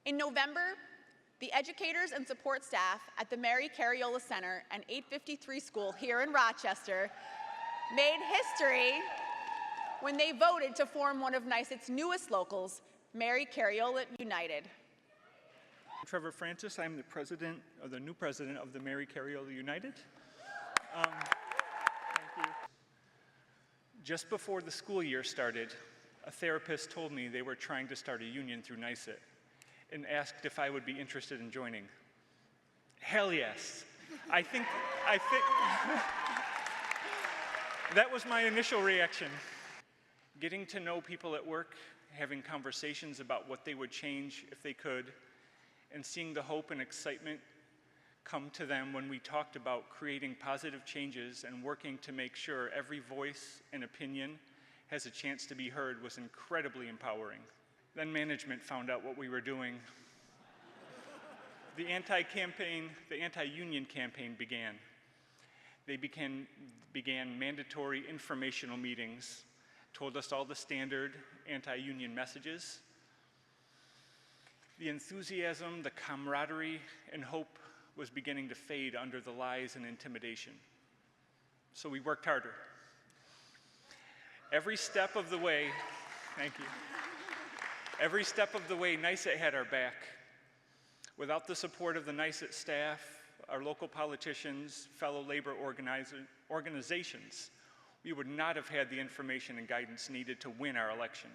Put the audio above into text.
In November, the educators and support staff at the Mary Cariola Center and 853 School here in Rochester made history when they voted to form one of NYSUT's newest locals, Mary Cariola United. Trevor Francis, I'm the new president of the Mary Cariola United. Thank you. Just before the school year started, a therapist told me they were trying to start a union through NYSUT and asked if I would be interested in joining. Hell yes. I think that was my initial reaction. Getting to know people at work, having conversations about what they would change if they could, and seeing the hope and excitement come to them when we talked about creating positive changes and working to make sure every voice and opinion has a chance to be heard was incredibly empowering. Then management found out what we were doing. The anti-union campaign began. They began mandatory informational meetings, told us all the standard anti-union messages. The enthusiasm, the camaraderie, and hope was beginning to fade under the lies and intimidation. So we worked harder. Every step of the way, thank you. Every step of the way, NYSUT had our back. Without the support of the NYSUT staff, our local politicians, fellow labor organizations, we would not have had the information and guidance needed to win our election.